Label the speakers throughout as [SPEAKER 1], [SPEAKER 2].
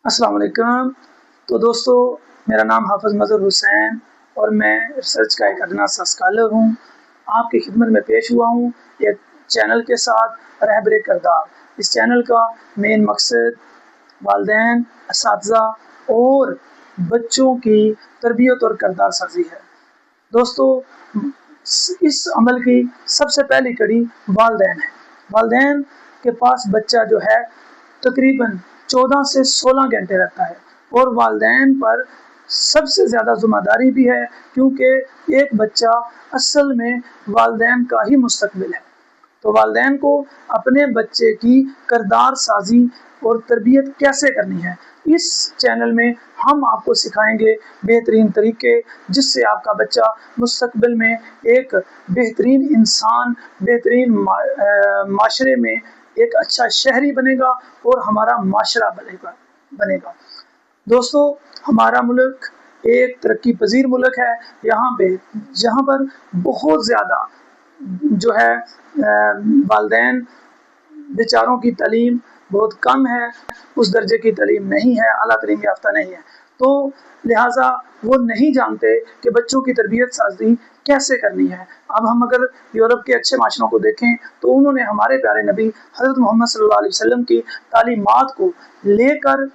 [SPEAKER 1] अस्सलाम वालेकुम। तो दोस्तों, मेरा नाम हाफिज़ मज़हर हुसैन और मैं रिसर्च का एक अदना सा स्कॉलर हूँ। आपकी खिदमत में पेश हुआ हूँ एक चैनल के साथ, रहबर किरदार। इस चैनल का मेन मकसद वालिदैन, असातिज़ा और बच्चों की तरबियत और किरदार साजी है। दोस्तों, इस अमल की सबसे पहली कड़ी वालिदैन है। वालिदैन के पास बच्चा जो है तकरीबन 14 से 16 घंटे रहता है और वालिदैन पर सबसे ज़्यादा ज़िम्मेदारी भी है, क्योंकि एक बच्चा असल में वालिदैन का ही मुस्तकबिल है। तो वालिदैन को अपने बच्चे की किरदार साजी और तरबियत कैसे करनी है, इस चैनल में हम आपको सिखाएंगे बेहतरीन तरीके, जिससे आपका बच्चा मुस्तकबिल में एक बेहतरीन इंसान, बेहतरीन माशरे में एक अच्छा शहरी बनेगा और हमारा माशरा बनेगा। दोस्तों, हमारा मुल्क एक तरक्की पजीर मुल्क है। जहाँ पर बहुत ज़्यादा जो है वालिदैन बेचारों की तालीम बहुत कम है, उस दर्जे की तालीम नहीं है, आला तालीम याफ्ता नहीं है। तो लिहाजा वो नहीं जानते कि बच्चों की तरबियत साजी कैसे करनी है। अब हम अगर यूरोप के अच्छे माशरों को देखें तो उन्होंने हमारे प्यारे नबी हज़रत मोहम्मद सल्लल्लाहु अलैहि वसल्लम की तालीमात को लेकर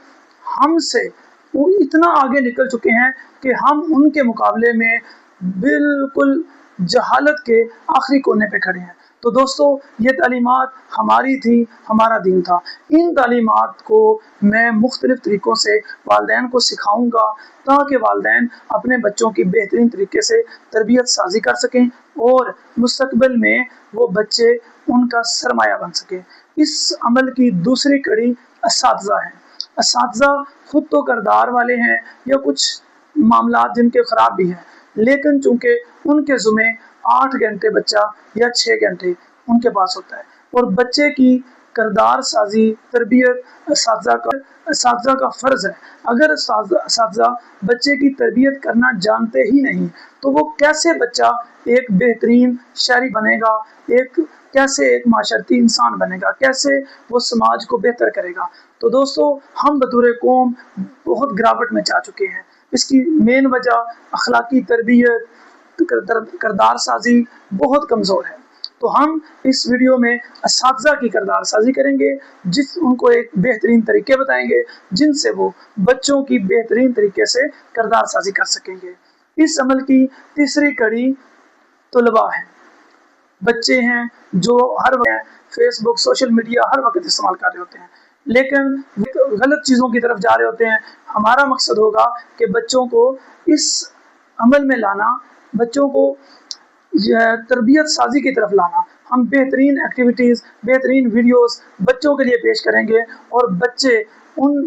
[SPEAKER 1] हमसे वो इतना आगे निकल चुके हैं कि हम उनके मुकाबले में बिल्कुल जहालत के आखिरी कोने पे खड़े हैं। तो दोस्तों, ये तालीमात हमारी थी, हमारा दीन था। इन तालीमात को मैं मुख्तलिफ़ तरीक़ों से वालिदैन को सिखाऊंगा ताकि वालिदैन अपने बच्चों की बेहतरीन तरीके से तरबियत साजी कर सकें और मुस्तकबिल में वो बच्चे उनका सरमाया बन सकें। इस अमल की दूसरी कड़ी असातिज़ा है। असातिज़ा खुद तो किरदार वाले हैं या कुछ मामलात जिनके ख़राब भी हैं, लेकिन चूँकि उनके ज़ुम्मे 8 घंटे बच्चा या 6 घंटे उनके पास होता है और बच्चे की किरदार साजी तरबियत असातिज़ा का फ़र्ज़ है। अगर असातिज़ा बच्चे की तरबियत करना जानते ही नहीं तो वो कैसे बच्चा एक बेहतरीन शहरी बनेगा, कैसे एक माशरती इंसान बनेगा, कैसे वो समाज को बेहतर करेगा। तो दोस्तों, हम बतौर कौम बहुत गिरावट में जा चुके हैं। इसकी मेन वजह अखलाकी तरबियत, किरदार साजी बहुत कमज़ोर है। तो हम इस वीडियो में असातिज़ा की किरदार साजी करेंगे, उनको एक बेहतरीन तरीके बताएंगे जिनसे वो बच्चों की बेहतरीन तरीके से किरदार साजी कर सकेंगे। इस अमल की तीसरी कड़ी तुलबा है। बच्चे हैं जो हर वक्त फेसबुक, सोशल मीडिया हर वक्त इस्तेमाल कर रहे होते हैं, लेकिन गलत चीज़ों की तरफ जा रहे होते हैं। हमारा मकसद होगा कि बच्चों को इस अमल में लाना, बच्चों को तरबियत साजी की तरफ लाना। हम बेहतरीन एक्टिविटीज़, बेहतरीन वीडियोस बच्चों के लिए पेश करेंगे और बच्चे उन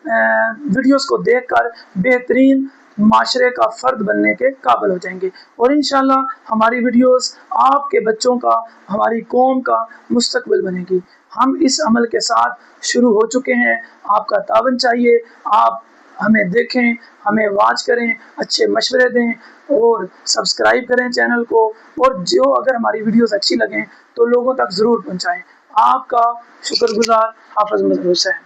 [SPEAKER 1] वीडियोस को देखकर बेहतरीन माशरे का फ़र्द बनने के काबिल हो जाएंगे और इंशाअल्लाह हमारी वीडियोस आपके बच्चों का, हमारी कौम का मुस्तकबिल बनेगी। हम इस अमल के साथ शुरू हो चुके हैं। आपका तावन चाहिए, आप हमें देखें, हमें वाच करें, अच्छे मशवरे दें और सब्सक्राइब करें चैनल को, और जो अगर हमारी वीडियोस अच्छी लगें तो लोगों तक ज़रूर पहुँचाएँ। आपका शुक्रगुज़ार हाफिज़ मज़हर हुसैन।